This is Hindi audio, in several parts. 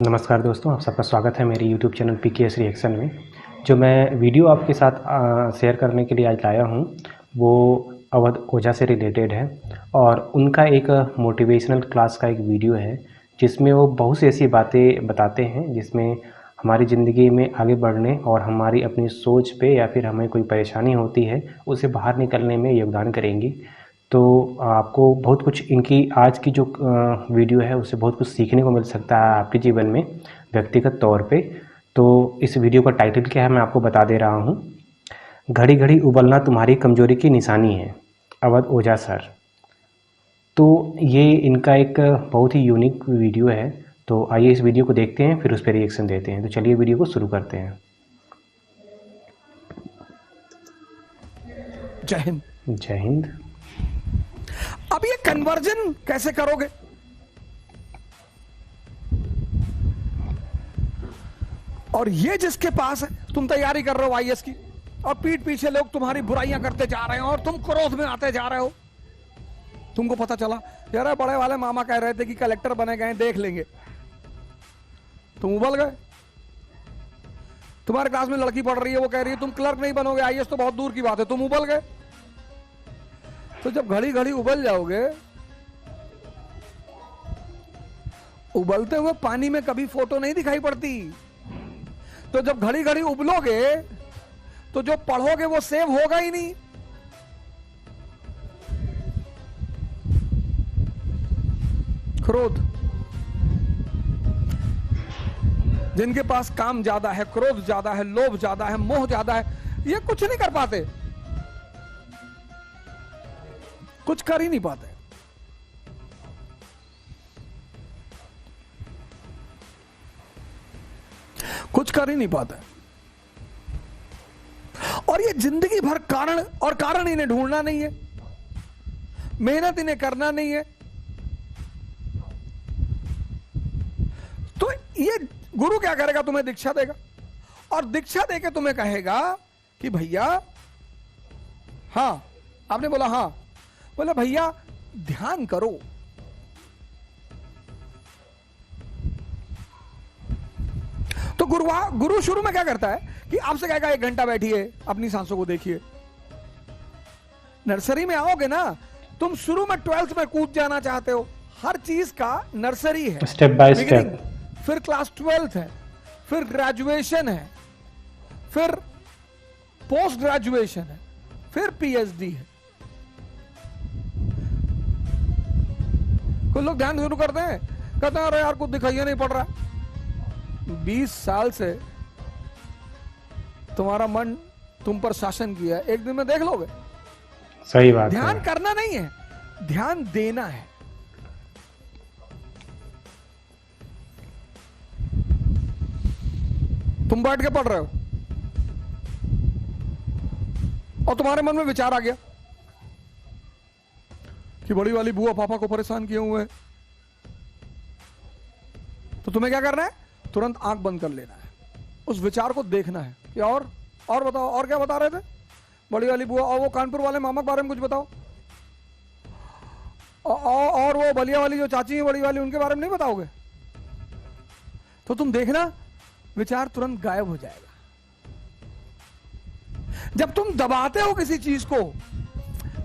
नमस्कार दोस्तों, आप सबका स्वागत है मेरे YouTube चैनल पीकेएस रिएक्शन में। जो मैं वीडियो आपके साथ शेयर करने के लिए आज लाया हूँ वो अवध ओझा से रिलेटेड है और उनका एक मोटिवेशनल क्लास का एक वीडियो है जिसमें वो बहुत सी ऐसी बातें बताते हैं जिसमें हमारी ज़िंदगी में आगे बढ़ने और हमारी अपनी सोच पे या फिर हमें कोई परेशानी होती है उसे बाहर निकलने में योगदान करेंगी। तो आपको बहुत कुछ इनकी आज की जो वीडियो है उससे बहुत कुछ सीखने को मिल सकता है आपके जीवन में व्यक्तिगत तौर पे। तो इस वीडियो का टाइटल क्या है मैं आपको बता दे रहा हूँ। घड़ी घड़ी उबलना तुम्हारी कमजोरी की निशानी है, अवध ओझा सर। तो ये इनका एक बहुत ही यूनिक वीडियो है। तो आइए इस वीडियो को देखते हैं फिर उस पर रिएक्शन देते हैं। तो चलिए वीडियो को शुरू करते हैं। जय हिंद। जय हिंद। अब ये कन्वर्जन कैसे करोगे? और ये जिसके पास है, तुम तैयारी कर रहे हो आईएएस की और पीठ पीछे लोग तुम्हारी बुराइयां करते जा रहे हो और तुम क्रोध में आते जा रहे हो। तुमको पता चला यार बड़े वाले मामा कह रहे थे कि कलेक्टर बने गए, देख लेंगे। तुम उबल गए। तुम्हारे क्लास में लड़की पढ़ रही है, वो कह रही है तुम क्लर्क नहीं बनोगे, आईएएस तो बहुत दूर की बात है। तुम उबल गए। तो जब घड़ी घड़ी उबल जाओगे, उबलते हुए पानी में कभी फोटो नहीं दिखाई पड़ती। तो जब घड़ी घड़ी उबलोगे तो जो पढ़ोगे वो सेव होगा ही नहीं। क्रोध, जिनके पास काम ज्यादा है, क्रोध ज्यादा है, लोभ ज्यादा है, मोह ज्यादा है, ये कुछ नहीं कर पाते, कुछ कर ही नहीं पाते। कुछ कर ही नहीं पाते। और ये जिंदगी भर कारण और कारण इन्हें ढूंढना नहीं है, मेहनत इन्हें करना नहीं है। तो ये गुरु क्या करेगा? तुम्हें दीक्षा देगा और दीक्षा देके तुम्हें कहेगा कि भैया, हां, आपने बोला हां, बोला भैया ध्यान करो। तो गुरु शुरू में क्या करता है कि आपसे कहेगा 1 घंटा बैठिए, अपनी सांसों को देखिए। नर्सरी में आओगे ना, तुम शुरू में 12th में कूद जाना चाहते हो। हर चीज का नर्सरी है, स्टेप बाय स्टेप, फिर क्लास 12th है, फिर ग्रेजुएशन है, फिर पोस्ट ग्रेजुएशन है, फिर पीएचडी है। कुछ लोग ध्यान शुरू करते हैं, कहते हैं अरे यार कुछ दिखाई नहीं पड़ रहा। 20 साल से तुम्हारा मन तुम पर शासन किया है, एक दिन में देख लोगे। सही बात है। ध्यान करना नहीं है, ध्यान देना है। तुम बैठ के पढ़ रहे हो और तुम्हारे मन में विचार आ गया कि बड़ी वाली बुआ पापा को परेशान किए हुए हैं। तो तुम्हें क्या करना है? तुरंत आंख बंद कर लेना है, उस विचार को देखना है कि और बताओ, और क्या बता रहे थे? बड़ी वाली बुआ और वो कानपुर वाले मामा के बारे में कुछ बताओ, और वो बलिया वाली जो चाची है बड़ी वाली, उनके बारे में नहीं बताओगे? तो तुम देखना विचार तुरंत गायब हो जाएगा। जब तुम दबाते हो किसी चीज को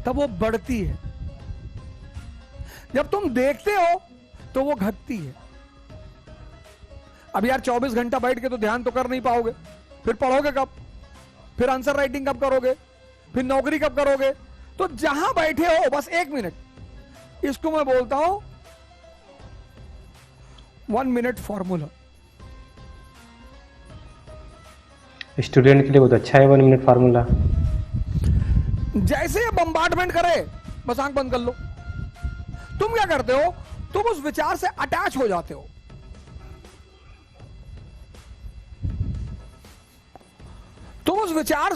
तब वो बढ़ती है, जब तुम देखते हो तो वो घटती है। अब यार 24 घंटा बैठ के तो ध्यान तो कर नहीं पाओगे, फिर पढ़ोगे कब? फिर आंसर राइटिंग कब करोगे? फिर नौकरी कब करोगे? तो जहां बैठे हो बस 1 मिनट, इसको मैं बोलता हूं 1 मिनट फॉर्मूला। स्टूडेंट के लिए बहुत अच्छा है 1 मिनट फार्मूला। जैसे ये बम्बार्डमेंट करे बस आंख बंद कर लो। तुम क्या करते हो? तुम उस विचार से अटैच हो जाते हो। तुम उस विचार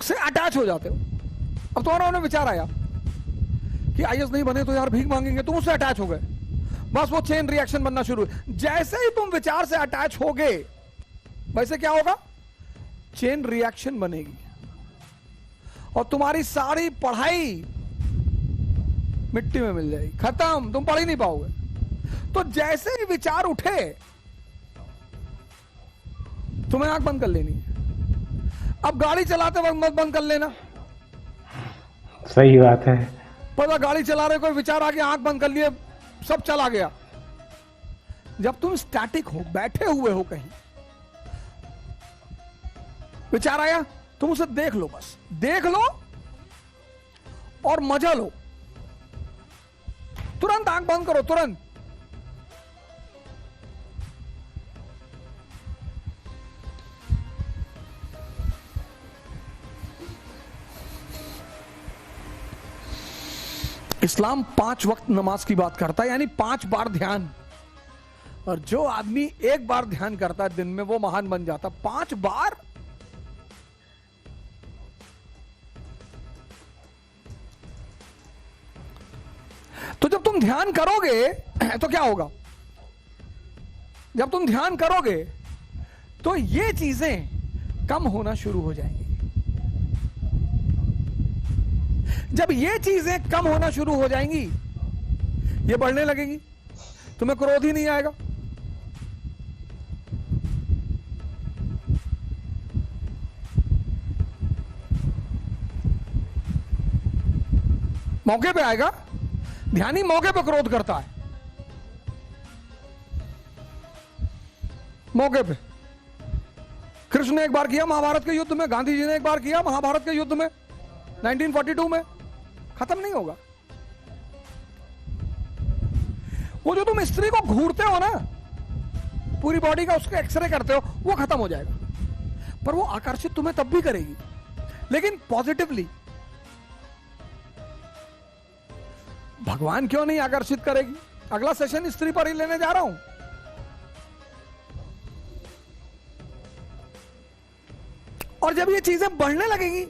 से अटैच हो जाते हो। अब तुम्हारा उन्हें विचार आया कि आईएएस नहीं बने तो यार भीख मांगेंगे, तुम उससे अटैच हो गए। बस वो चेन रिएक्शन बनना शुरू। जैसे ही तुम विचार से अटैच हो गए वैसे क्या होगा? चेन रिएक्शन बनेगी और तुम्हारी सारी पढ़ाई मिट्टी में मिल जाएगी, खत्म, तुम पढ़ ही नहीं पाओगे। तो जैसे ही विचार उठे तुम्हें आंख बंद कर लेनी है। अब गाड़ी चलाते वक्त मत बंद कर लेना। सही बात है। पता गाड़ी चला रहे कोई विचार आ गया, आंख बंद कर लिए, सब चला गया। जब तुम स्टैटिक हो, बैठे हुए हो, कहीं विचार आया, तुम उसे देख लो, बस देख लो और मजा लो। तुरंत आंख बंद करो, तुरंत। इस्लाम 5 वक्त नमाज की बात करता है, यानी 5 बार ध्यान। और जो आदमी एक बार ध्यान करता है दिन में, वो महान बन जाता। 5 बार। तो जब तुम ध्यान करोगे तो क्या होगा? जब तुम ध्यान करोगे तो ये चीजें कम होना शुरू हो जाएंगी। जब ये चीजें कम होना शुरू हो जाएंगी, ये बढ़ने लगेगी, तुम्हें क्रोध ही नहीं आएगा। मौके पे आएगा। ध्यानी मौके पे क्रोध करता है, मौके पे। कृष्ण ने एक बार किया महाभारत के युद्ध में, गांधी जी ने एक बार किया महाभारत के युद्ध में 1942 में। खत्म नहीं होगा। वो जो तुम स्त्री को घूरते हो ना, पूरी बॉडी का उसका एक्सरे करते हो, वो खत्म हो जाएगा। पर वो आकर्षित तुम्हें तब भी करेगी, लेकिन पॉजिटिवली। भगवान क्यों नहीं आकर्षित करेगी? अगला सेशन स्त्री पर ही लेने जा रहा हूं। और जब ये चीजें बढ़ने लगेंगी,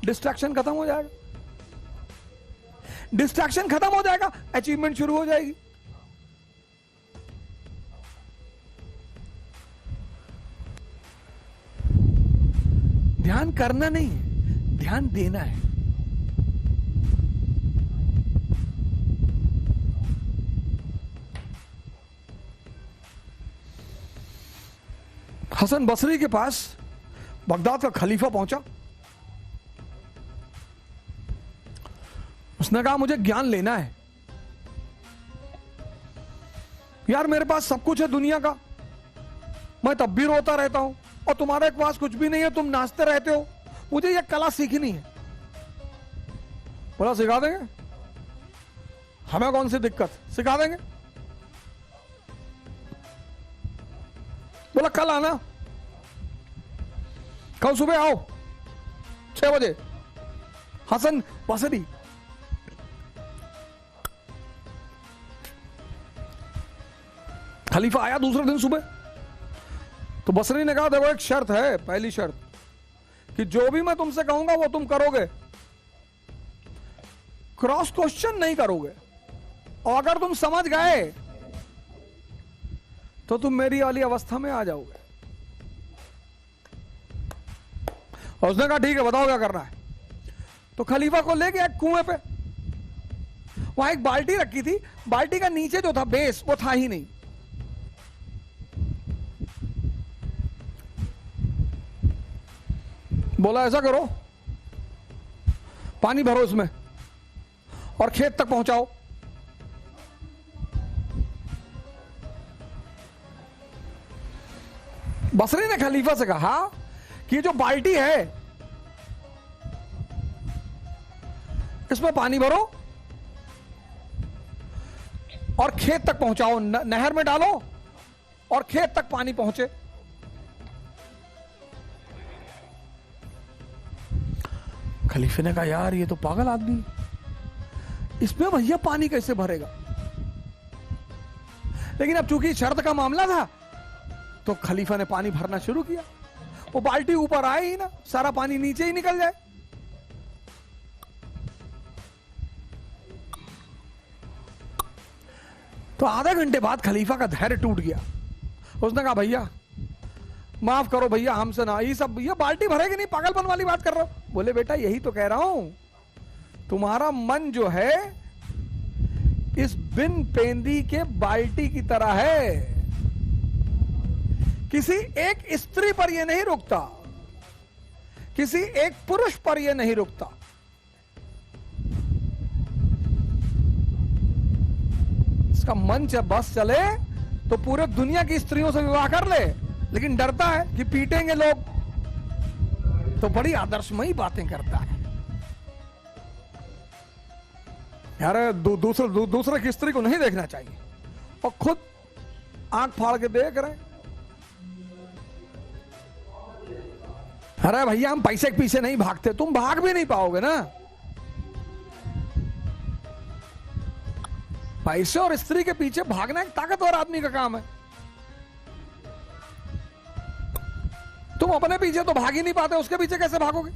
डिस्ट्रैक्शन खत्म हो जाएगा। डिस्ट्रैक्शन खत्म हो जाएगा, अचीवमेंट शुरू हो जाएगी। ध्यान करना नहीं है, ध्यान देना है। हसन बसरी के पास बगदाद का खलीफा पहुंचा। उसने कहा मुझे ज्ञान लेना है। यार मेरे पास सब कुछ है दुनिया का, मैं तब भी रोता रहता हूं, और तुम्हारे पास कुछ भी नहीं है, तुम नाचते रहते हो। मुझे यह कला सीखनी है। बोला सिखा देंगे, हमें कौन सी दिक्कत, सिखा देंगे। बोला कल आना, कल सुबह आओ 6 बजे। हसन बसरी खलीफा आया दूसरे दिन सुबह। तो बसरी ने कहा देखो एक शर्त है, पहली शर्त कि जो भी मैं तुमसे कहूंगा वो तुम करोगे, क्रॉस क्वेश्चन नहीं करोगे, और अगर तुम समझ गए तो तुम मेरी वाली अवस्था में आ जाओगे। और उसने कहा ठीक है बताओ क्या करना है। तो खलीफा को ले गया एक कुएं पे। वहां एक बाल्टी रखी थी, बाल्टी का नीचे जो था बेस वो था ही नहीं। बोला ऐसा करो, पानी भरो इसमें और खेत तक पहुंचाओ। बसरी ने खलीफा से कहा कि ये जो बाल्टी है इसमें पानी भरो और खेत तक पहुंचाओ, नहर में डालो और खेत तक पानी पहुंचे। खलीफे ने कहा यार ये तो पागल आदमी, इसमें भैया पानी कैसे भरेगा। लेकिन अब चूंकि शर्त का मामला था तो खलीफा ने पानी भरना शुरू किया। वो बाल्टी ऊपर आए ही ना, सारा पानी नीचे ही निकल जाए। तो आधे घंटे बाद खलीफा का धैर्य टूट गया। उसने कहा भैया माफ करो भैया, हमसे ना ये सब, ये बाल्टी भरेगी नहीं, पागलपन वाली बात कर रहा हूं। बोले बेटा यही तो कह रहा हूं, तुम्हारा मन जो है इस बिन पेंदी के बाल्टी की तरह है। किसी एक स्त्री पर यह नहीं रुकता, किसी एक पुरुष पर यह नहीं रुकता। इसका मन जब बस चले तो पूरे दुनिया की स्त्रियों से विवाह कर ले, लेकिन डरता है कि पीटेंगे लोग, तो बड़ी आदर्शमयी बातें करता है। यार दूसरे की स्त्री को नहीं देखना चाहिए, और खुद आंख फाड़ के देख रहे। अरे भैया, हम पैसे के पीछे नहीं भागते, तुम भाग भी नहीं पाओगे ना। पैसे और स्त्री के पीछे भागना एक ताकतवर आदमी का काम है। तुम अपने पीछे तो भाग ही नहीं पाते, उसके पीछे कैसे भागोगे?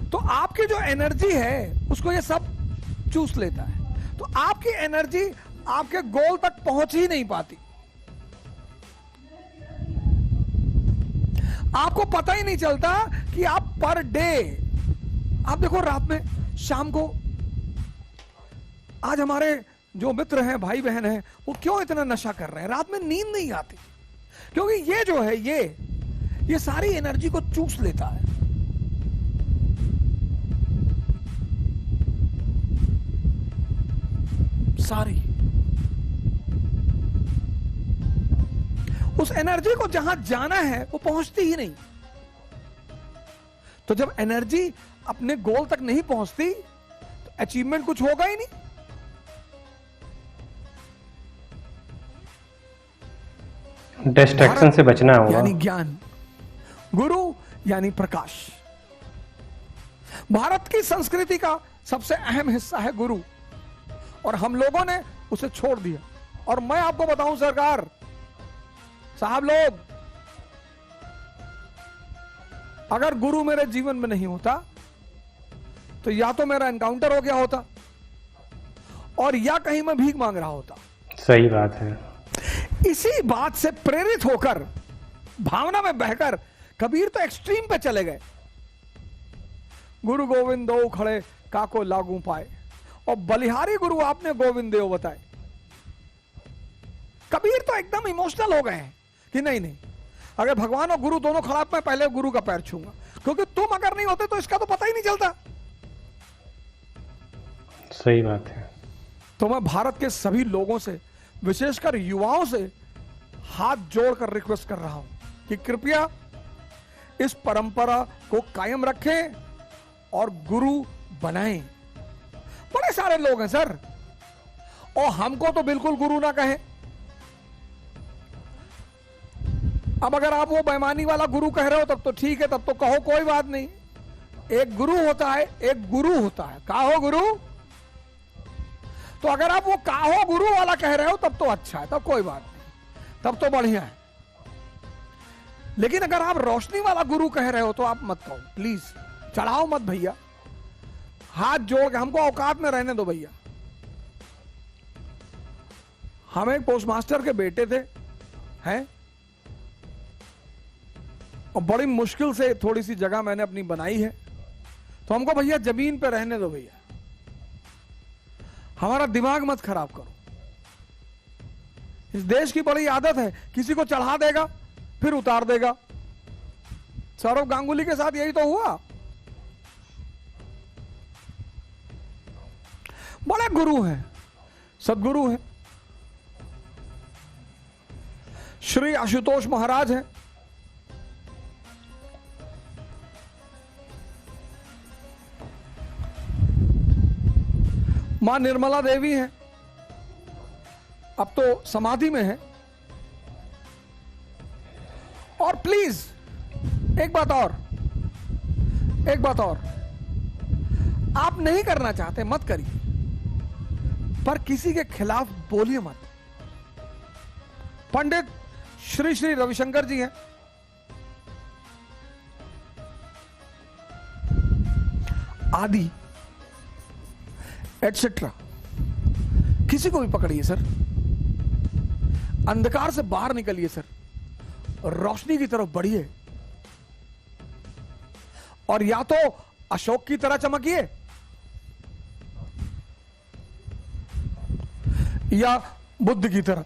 तो आपकी जो एनर्जी है उसको ये सब चूस लेता है, तो आपकी एनर्जी आपके गोल तक पहुंच ही नहीं पाती। आपको पता ही नहीं चलता कि आप पर डे, आप देखो रात में, शाम को, आज हमारे जो मित्र हैं, भाई बहन हैं, वो क्यों इतना नशा कर रहे हैं? रात में नींद नहीं आती, क्योंकि ये जो है ये सारी एनर्जी को चूस लेता है। सारी उस एनर्जी को जहां जाना है वो पहुंचती ही नहीं। तो जब एनर्जी अपने गोल तक नहीं पहुंचती तो अचीवमेंट कुछ होगा ही नहीं। डिस्ट्रैक्शन से बचना होगा। यानी ज्ञान, गुरु यानी प्रकाश। भारत की संस्कृति का सबसे अहम हिस्सा है गुरु, और हम लोगों ने उसे छोड़ दिया। और मैं आपको बताऊं सरकार साहब लोग, अगर गुरु मेरे जीवन में नहीं होता तो या तो मेरा एनकाउंटर हो गया होता, और या कहीं मैं भीख मांग रहा होता। सही बात है। इसी बात से प्रेरित होकर, भावना में बहकर कबीर तो एक्सट्रीम पे चले गए। गुरु गोविंद दो खड़े काको लागू पाए, और बलिहारी गुरु आपने गोविंद देव बताए। कबीर तो एकदम इमोशनल हो गए हैं कि नहीं नहीं, अगर भगवान और गुरु दोनों खड़ा, मैं पहले गुरु का पैर छूंगा, क्योंकि तुम अगर नहीं होते तो इसका तो पता ही नहीं चलता। सही बात है। तो मैं भारत के सभी लोगों से, विशेषकर युवाओं से हाथ जोड़कर रिक्वेस्ट कर रहा हूं कि कृपया इस परंपरा को कायम रखें और गुरु बनाएं। बड़े सारे लोग हैं सर, और हमको तो बिल्कुल गुरु ना कहें। अब अगर आप वो बेईमानी वाला गुरु कह रहे हो तब तो ठीक है, तब तो कहो, कोई बात नहीं। एक गुरु होता है, एक गुरु होता है। काहो गुरु? तो अगर आप वो काहो गुरु वाला कह रहे हो तब तो अच्छा है, तब कोई बात नहीं, तब तो बढ़िया है। लेकिन अगर आप रोशनी वाला गुरु कह रहे हो तो आप मत कहो, प्लीज चढ़ाओ मत भैया। हाथ जोड़ के हमको औकात में रहने दो भैया। हम एक पोस्ट मास्टर के बेटे थे, हैं, और बड़ी मुश्किल से थोड़ी सी जगह मैंने अपनी बनाई है, तो हमको भैया जमीन पे रहने दो भैया, हमारा दिमाग मत खराब करो। इस देश की बड़ी आदत है, किसी को चढ़ा देगा फिर उतार देगा। सौरव गांगुली के साथ यही तो हुआ। बड़े गुरु हैं, सदगुरु हैं। श्री आशुतोष महाराज हैं, मां निर्मला देवी हैं, अब तो समाधि में है। और प्लीज एक बात और, आप नहीं करना चाहते मत करिए, पर किसी के खिलाफ बोलिए मत। पंडित श्री श्री रविशंकर जी हैं, आदि एटसेट्रा, किसी को भी पकड़िए सर, अंधकार से बाहर निकलिए सर, रोशनी की तरफ बढ़िए, और या तो अशोक की तरह चमकिए या बुद्ध की तरह।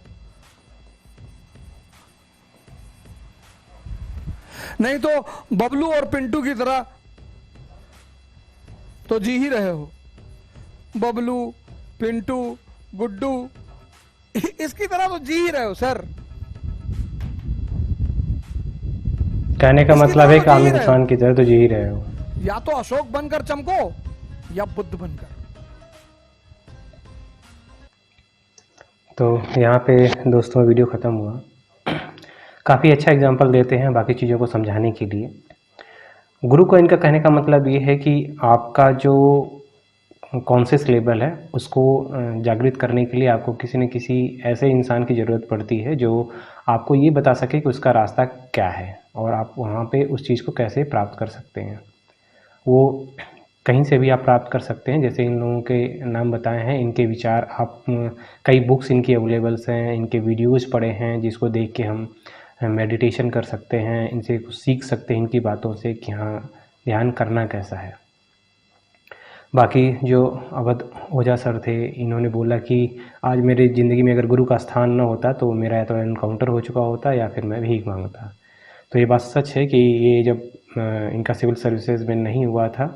नहीं तो बबलू और पिंटू की तरह तो जी ही रहे हो, बबलू पिंटू गुड्डू इसकी तरह तो जी ही रहे हो सर। कहने का इसकी मतलब तरह है तो कि आम जी ही रहे इंसान की तरह तो जी ही रहे हो। हो, या तो अशोक बनकर चमको या बुद्ध बनकर। तो यहाँ पे दोस्तों वीडियो ख़त्म हुआ। काफ़ी अच्छा एग्जाम्पल देते हैं बाकी चीज़ों को समझाने के लिए। गुरु को इनका कहने का मतलब ये है कि आपका जो कॉन्शियस लेवल है उसको जागृत करने के लिए आपको किसी न किसी ऐसे इंसान की ज़रूरत पड़ती है जो आपको ये बता सके कि उसका रास्ता क्या है और आप वहाँ पे उस चीज़ को कैसे प्राप्त कर सकते हैं। वो कहीं से भी आप प्राप्त कर सकते हैं, जैसे इन लोगों के नाम बताए हैं, इनके विचार आप कई बुक्स इनकी अवेलेबल्स हैं, इनके वीडियोज़ पड़े हैं जिसको देख के हम मेडिटेशन कर सकते हैं, इनसे कुछ सीख सकते हैं इनकी बातों से कि हाँ ध्यान करना कैसा है। बाकी जो अवध ओझा सर थे, इन्होंने बोला कि आज मेरी ज़िंदगी में अगर गुरु का स्थान न होता तो मेरा या तो एनकाउंटर हो चुका होता या फिर मैं भीख मांगता। तो ये बात सच है कि ये जब इनका सिविल सर्विसेज में नहीं हुआ था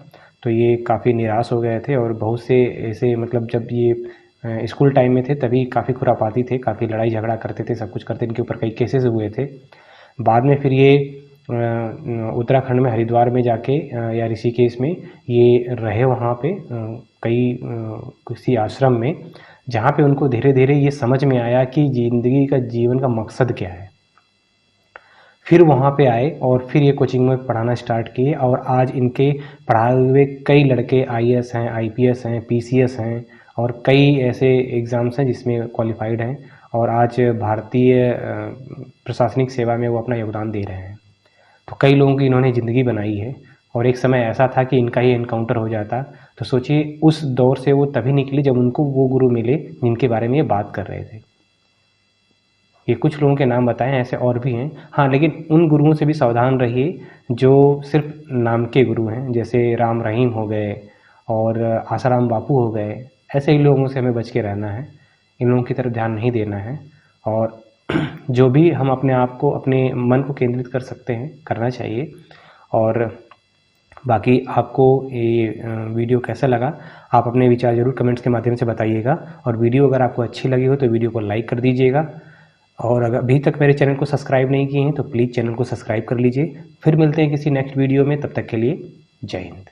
तो ये काफ़ी निराश हो गए थे और बहुत से ऐसे मतलब जब ये स्कूल टाइम में थे तभी काफ़ी खुरापाती थे, काफ़ी लड़ाई झगड़ा करते थे, सब कुछ करते, इनके ऊपर कई केसेस हुए थे। बाद में फिर ये उत्तराखंड में हरिद्वार में जाके या ऋषिकेश में ये रहे वहाँ पे कई किसी आश्रम में, जहाँ पे उनको धीरे धीरे ये समझ में आया कि ज़िंदगी का जीवन का मकसद क्या है। फिर वहाँ पे आए और फिर ये कोचिंग में पढ़ाना स्टार्ट किए और आज इनके पढ़ाए हुए कई लड़के आईएएस हैं, आईपीएस हैं, पीसीएस हैं और कई ऐसे एग्ज़ाम्स हैं जिसमें क्वालिफाइड हैं और आज भारतीय प्रशासनिक सेवा में वो अपना योगदान दे रहे हैं। तो कई लोगों की इन्होंने ज़िंदगी बनाई है और एक समय ऐसा था कि इनका ही एनकाउंटर हो जाता। तो सोचिए उस दौर से वो तभी निकले जब उनको वो गुरु मिले जिनके बारे में ये बात कर रहे थे। ये कुछ लोगों के नाम बताएं, ऐसे और भी हैं। हाँ, लेकिन उन गुरुओं से भी सावधान रहिए जो सिर्फ नाम के गुरु हैं, जैसे राम रहीम हो गए और आसाराम बापू हो गए। ऐसे ही लोगों से हमें बच के रहना है, इन लोगों की तरफ ध्यान नहीं देना है। और जो भी हम अपने आप को, अपने मन को केंद्रित कर सकते हैं, करना चाहिए। और बाकी आपको ये वीडियो कैसा लगा, आप अपने विचार ज़रूर कमेंट्स के माध्यम से बताइएगा। और वीडियो अगर आपको अच्छी लगी हो तो वीडियो को लाइक कर दीजिएगा। और अगर अभी तक मेरे चैनल को सब्सक्राइब नहीं किए हैं तो प्लीज़ चैनल को सब्सक्राइब कर लीजिए। फिर मिलते हैं किसी नेक्स्ट वीडियो में, तब तक के लिए जय हिंद।